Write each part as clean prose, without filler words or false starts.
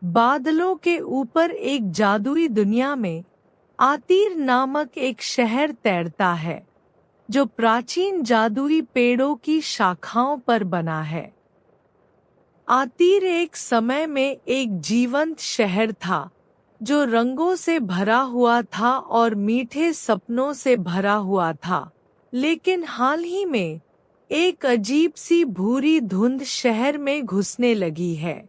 बादलों के ऊपर एक जादुई दुनिया में आतीर नामक एक शहर तैरता है, जो प्राचीन जादुई पेड़ों की शाखाओं पर बना है। आतीर एक समय में एक जीवंत शहर था, जो रंगों से भरा हुआ था और मीठे सपनों से भरा हुआ था। लेकिन हाल ही में एक अजीब सी भूरी धुंध शहर में घुसने लगी है।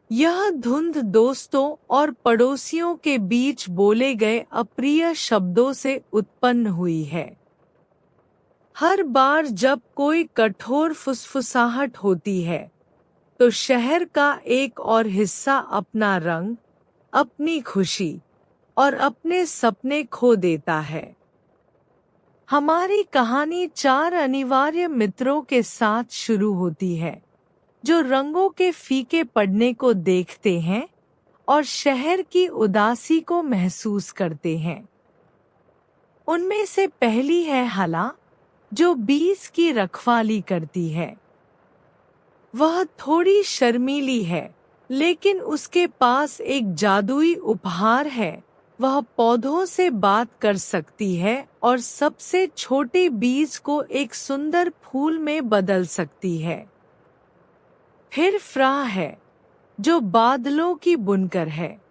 यह धुंध दोस्तों और पड़ोसियों के बीच बोले गए अप्रिय शब्दों से उत्पन्न हुई है। हर बार जब कोई कठोर फुसफुसाहट होती है, तो शहर का एक और हिस्सा अपना रंग, अपनी खुशी और अपने सपने खो देता है। हमारी कहानी 4 अनिवार्य मित्रों के साथ शुरू होती है, जो रंगों के फीके पड़ने को देखते हैं और शहर की उदासी को महसूस करते हैं। उनमें से पहली है हला, जो बीज की रखवाली करती है। वह थोड़ी शर्मीली है, लेकिन उसके पास एक जादुई उपहार है। वह पौधों से बात कर सकती है और सबसे छोटे बीज को एक सुंदर फूल में बदल सकती है। फिर फ्रा है, जो बादलों की बुनकर है।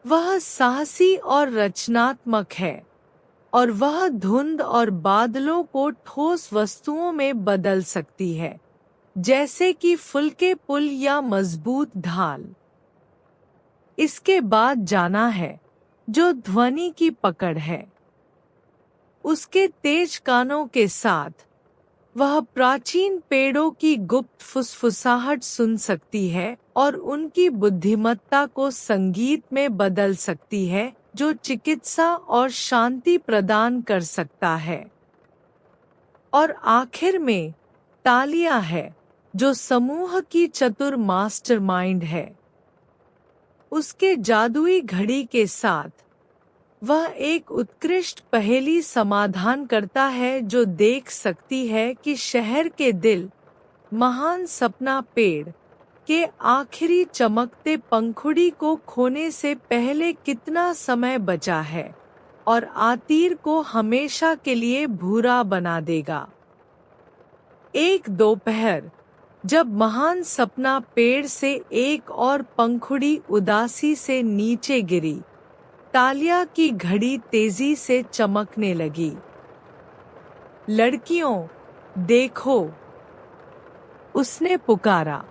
वह साहसी और रचनात्मक है, और वह धुंध और बादलों को ठोस वस्तुओं में बदल सकती है, जैसे कि फुल्के पुल या मजबूत ढाल। इसके बाद जाना है, जो ध्वनि की पकड़ है। उसके तेज कानों के साथ वह प्राचीन पेड़ों की गुप्त फुसफुसाहट सुन सकती है और उनकी बुद्धिमत्ता को संगीत में बदल सकती है, जो चिकित्सा और शांति प्रदान कर सकता है। और आखिर में तालिया है, जो समूह की चतुर मास्टरमाइंड है। उसके जादुई घड़ी के साथ वह एक उत्कृष्ट पहेली समाधान करता है, जो देख सकती है कि शहर के दिल, महान सपना पेड़ के आखिरी चमकते पंखुड़ी को खोने से पहले कितना समय बचा है और आतीर को हमेशा के लिए भूरा बना देगा। एक दोपहर, जब महान सपना पेड़ से एक और पंखुड़ी उदासी से नीचे गिरी, तालिया की घड़ी तेजी से चमकने लगी। लड़कियों, देखो, उसने पुकारा।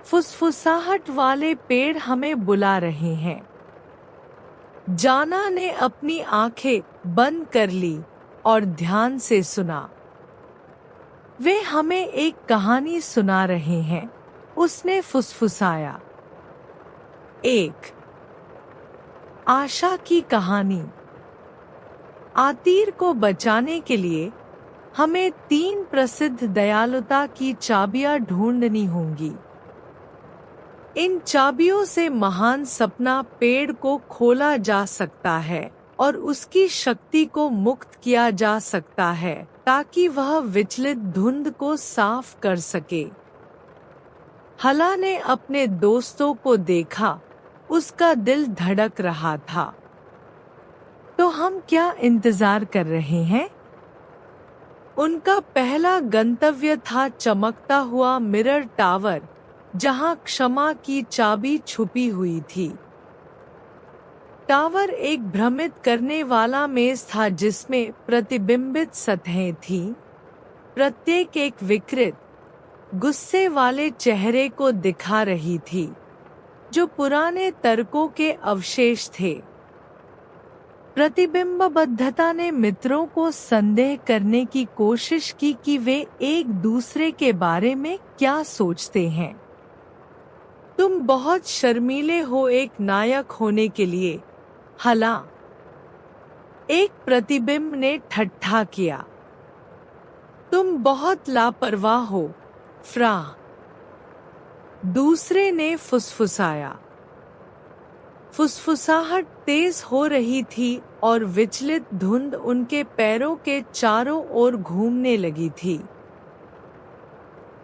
फुसफुसाहट वाले पेड़ हमें बुला रहे हैं। जाना ने अपनी आंखें बंद कर ली और ध्यान से सुना। वे हमें एक कहानी सुना रहे हैं, उसने फुसफुसाया। एक आशा की कहानी। आतीर को बचाने के लिए हमें 3 प्रसिद्ध दयालुता की चाबियां ढूंढनी होंगी। इन चाबियों से महान सपना पेड़ को खोला जा सकता है और उसकी शक्ति को मुक्त किया जा सकता है, ताकि वह विचलित धुंध को साफ कर सके। हला ने अपने दोस्तों को देखा, उसका दिल धड़क रहा था। तो हम क्या इंतजार कर रहे हैं? उनका पहला गंतव्य था चमकता हुआ मिरर टावर, जहां क्षमा की चाबी छुपी हुई थी। टावर एक भ्रमित करने वाला मेज था, जिसमें प्रतिबिंबित सतहें थीं। प्रत्येक एक विकृत, गुस्से वाले चेहरे को दिखा रही थी, जो पुराने तर्कों के अवशेष थे। प्रतिबिंबबद्धता ने मित्रों को संदेह करने की कोशिश की कि वे एक दूसरे के बारे में क्या सोचते हैं। तुम बहुत शर्मीले हो एक नायक होने के लिए, हला, एक प्रतिबिंब ने ठट्ठा किया। तुम बहुत लापरवाह हो, फ्रा, दूसरे ने फुसफुसाया। फुसफुसाहट तेज हो रही थी और विचलित धुंध उनके पैरों के चारों ओर घूमने लगी थी।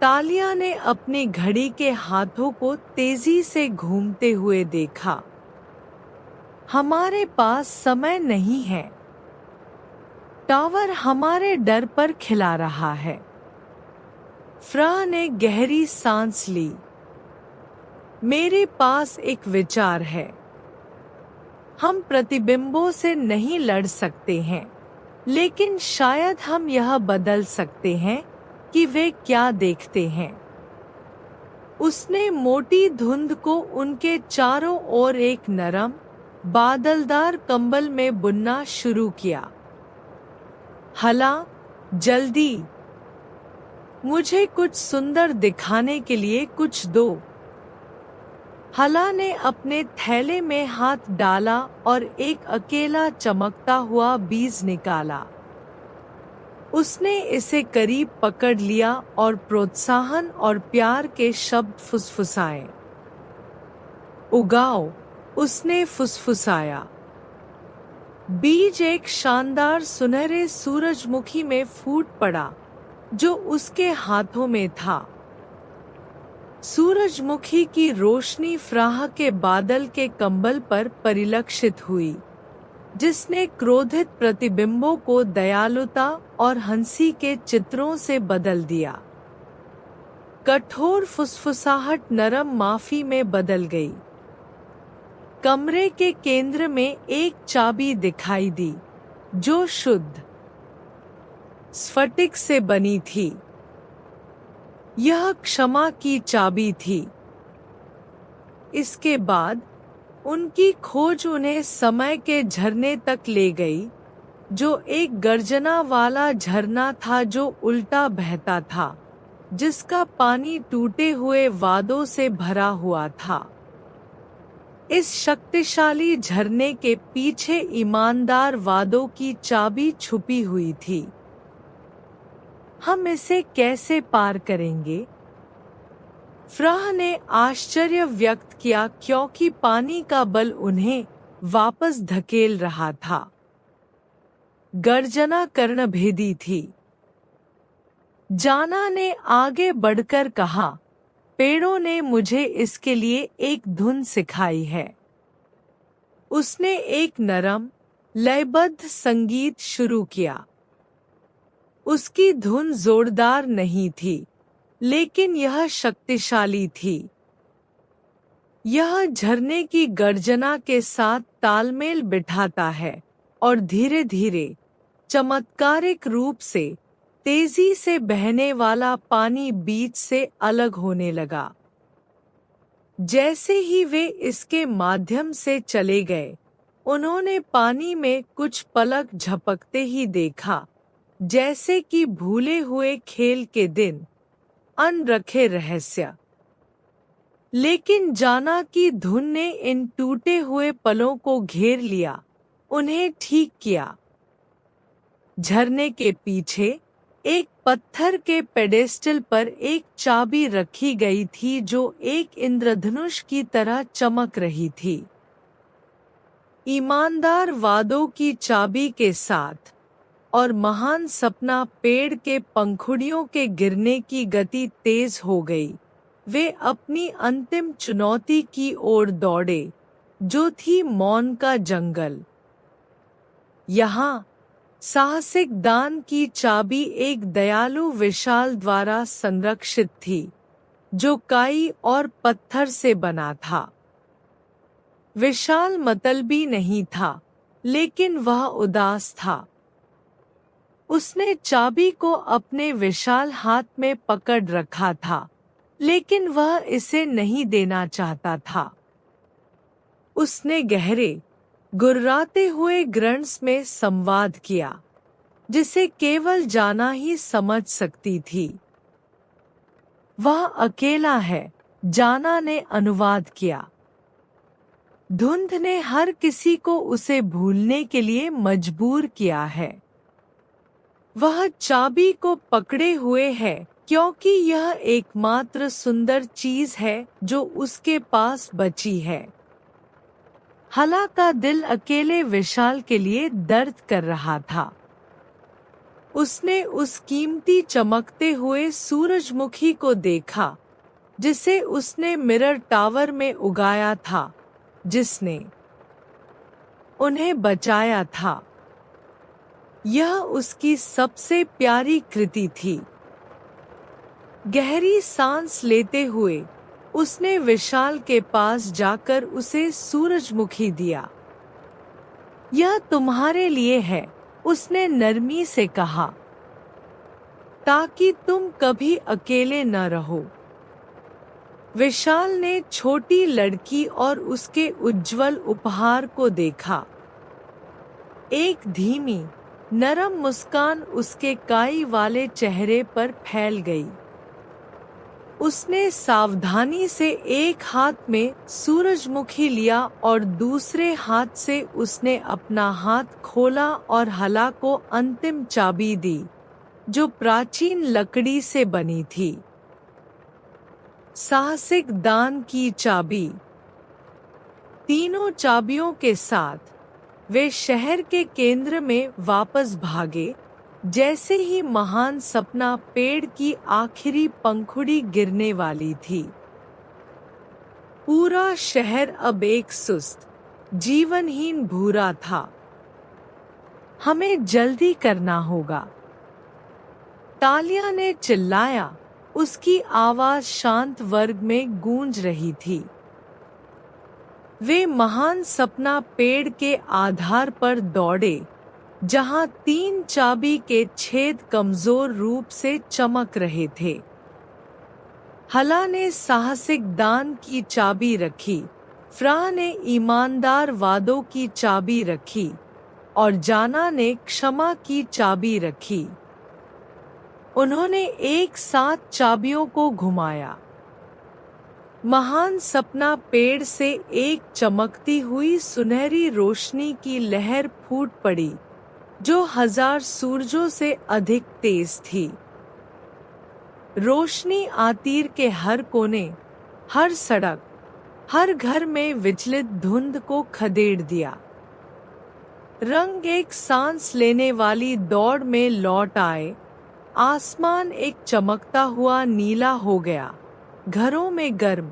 तालिया ने अपनी घड़ी के हाथों को तेजी से घूमते हुए देखा। हमारे पास समय नहीं है। टावर हमारे डर पर खिला रहा है। फ्रा ने गहरी सांस ली। मेरे पास एक विचार है। हम प्रतिबिंबों से नहीं लड़ सकते हैं, लेकिन शायद हम यह बदल सकते हैं कि वे क्या देखते हैं। उसने मोटी धुंध को उनके चारों ओर एक नरम, बादलदार कंबल में बुनना शुरू किया। हला, जल्दी, मुझे कुछ सुंदर दिखाने के लिए कुछ दो। हला ने अपने थैले में हाथ डाला और एक अकेला चमकता हुआ बीज निकाला। उसने इसे करीब पकड़ लिया और प्रोत्साहन और प्यार के शब्द फुसफुसाए। उगाओ, उसने फुसफुसाया। बीज एक शानदार सुनहरे सूरजमुखी में फूट पड़ा, जो उसके हाथों में था। सूरजमुखी की रोशनी फ्राह के बादल के कंबल पर परिलक्षित हुई, जिसने क्रोधित प्रतिबिंबों को दयालुता और हंसी के चित्रों से बदल दिया। कठोर फुसफुसाहट नरम माफी में बदल गई। कमरे के केंद्र में एक चाबी दिखाई दी, जो शुद्ध स्फटिक से बनी थी। यह क्षमा की चाबी थी। इसके बाद उनकी खोज उन्हें समय के झरने तक ले गई, जो एक गर्जना वाला झरना था जो उल्टा बहता था, जिसका पानी टूटे हुए वादों से भरा हुआ था। इस शक्तिशाली झरने के पीछे ईमानदार वादों की चाबी छुपी हुई थी। हम इसे कैसे पार करेंगे? फ्राह ने आश्चर्य व्यक्त किया, क्योंकि पानी का बल उन्हें वापस धकेल रहा था। गर्जना कर्णभेदी थी। जाना ने आगे बढ़कर कहा, पेड़ों ने मुझे इसके लिए एक धुन सिखाई है। उसने एक नरम, लयबद्ध संगीत शुरू किया। उसकी धुन जोरदार नहीं थी, लेकिन यह शक्तिशाली थी। यह झरने की गर्जना के साथ तालमेल बिठाता है और धीरे धीरे, चमत्कारिक रूप से, तेजी से बहने वाला पानी बीच से अलग होने लगा। जैसे ही वे इसके माध्यम से चले गए, उन्होंने पानी में कुछ पलक झपकते ही देखा, जैसे कि भूले हुए खेल के दिन, अनरखे रहस्य। लेकिन जाना की धुन ने इन टूटे हुए पलों को घेर लिया, उन्हें ठीक किया। झरने के पीछे एक पत्थर के पेडेस्टल पर एक चाबी रखी गई थी, जो एक इंद्रधनुष की तरह चमक रही थी। ईमानदार वादों की चाबी के साथ और महान सपना पेड़ के पंखुड़ियों के गिरने की गति तेज हो गई। वे अपनी अंतिम चुनौती की ओर दौड़े, जो थी मौन का जंगल। यहाँ साहसिक दान की चाबी एक दयालु विशाल द्वारा संरक्षित थी, जो काई और पत्थर से बना था। विशाल मतलबी नहीं था, लेकिन वह उदास था। उसने चाबी को अपने विशाल हाथ में पकड़ रखा था, लेकिन वह इसे नहीं देना चाहता था। उसने गहरे, गुर्राते हुए ग्रंट्स में संवाद किया, जिसे केवल जाना ही समझ सकती थी। वह अकेला है, जाना ने अनुवाद किया। धुंध ने हर किसी को उसे भूलने के लिए मजबूर किया है। वह चाबी को पकड़े हुए है, क्योंकि यह एकमात्र सुंदर चीज है जो उसके पास बची है। हला का दिल अकेले विशाल के लिए दर्द कर रहा था। उसने उस कीमती चमकते हुए सूरजमुखी को देखा जिसे उसने मिरर टावर में उगाया था, जिसने उन्हें बचाया था। यह उसकी सबसे प्यारी कृति थी। गहरी सांस लेते हुए उसने विशाल के पास जाकर उसे सूरजमुखी दिया। यह तुम्हारे लिए है, उसने नरमी से कहा, ताकि तुम कभी अकेले न रहो। विशाल ने छोटी लड़की और उसके उज्जवल उपहार को देखा। एक धीमी, नरम मुस्कान उसके काई वाले चेहरे पर फैल गई। उसने सावधानी से एक हाथ में सूरजमुखी लिया और दूसरे हाथ से उसने अपना हाथ खोला और हला को अंतिम चाबी दी, जो प्राचीन लकड़ी से बनी थी। साहसिक दान की चाबी। तीनों चाबियों के साथ वे शहर के केंद्र में वापस भागे। जैसे ही महान सपना पेड़ की आखिरी पंखुड़ी गिरने वाली थी, पूरा शहर अब एक सुस्त, जीवनहीन भूरा था। हमें जल्दी करना होगा, तालिया ने चिल्लाया। उसकी आवाज शांत वर्ग में गूंज रही थी। वे महान सपना पेड़ के आधार पर दौड़े, जहां 3 चाबी के छेद कमजोर रूप से चमक रहे थे। हला ने साहसिक दान की चाबी रखी, फ्रा ने ईमानदार वादों की चाबी रखी और जाना ने क्षमा की चाबी रखी। उन्होंने एक साथ चाबियों को घुमाया। महान सपना पेड़ से एक चमकती हुई सुनहरी रोशनी की लहर फूट पड़ी, जो 1000 सूरजों से अधिक तेज थी। रोशनी आतीर के हर कोने, हर सड़क, हर घर में विचलित धुंध को खदेड़ दिया। रंग एक सांस लेने वाली दौड़ में लौट आए। आसमान एक चमकता हुआ नीला हो गया। घरों में गर्म,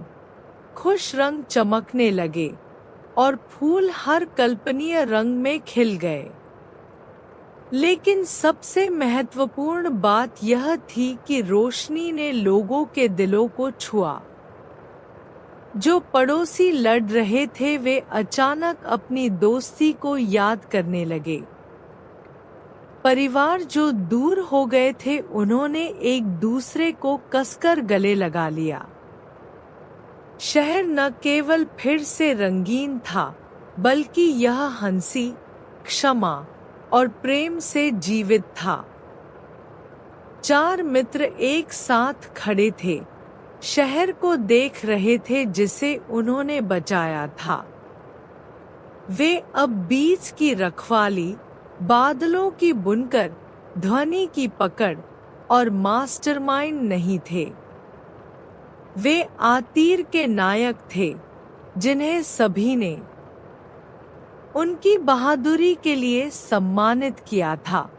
खुश रंग चमकने लगे और फूल हर कल्पनीय रंग में खिल गए। लेकिन सबसे महत्वपूर्ण बात यह थी कि रोशनी ने लोगों के दिलों को छुआ। जो पड़ोसी लड़ रहे थे वे अचानक अपनी दोस्ती को याद करने लगे। परिवार जो दूर हो गए थे उन्होंने एक दूसरे को कसकर गले लगा लिया। शहर न केवल फिर से रंगीन था, बल्कि यह हंसी, क्षमा और प्रेम से जीवित था। 4 मित्र एक साथ खड़े थे, शहर को देख रहे थे जिसे उन्होंने बचाया था। वे अब बीच की रखवाली, बादलों की बुनकर, ध्वनि की पकड़ और मास्टरमाइंड नहीं थे। वे आतीर के नायक थे, जिन्हें सभी ने उनकी बहादुरी के लिए सम्मानित किया था,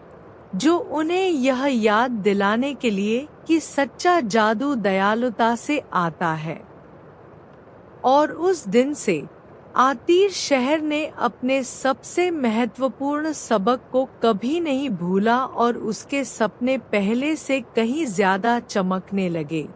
जो उन्हें यह याद दिलाने के लिए कि सच्चा जादू दयालुता से आता है। और उस दिन से आतीर शहर ने अपने सबसे महत्वपूर्ण सबक को कभी नहीं भूला और उसके सपने पहले से कहीं ज्यादा चमकने लगे।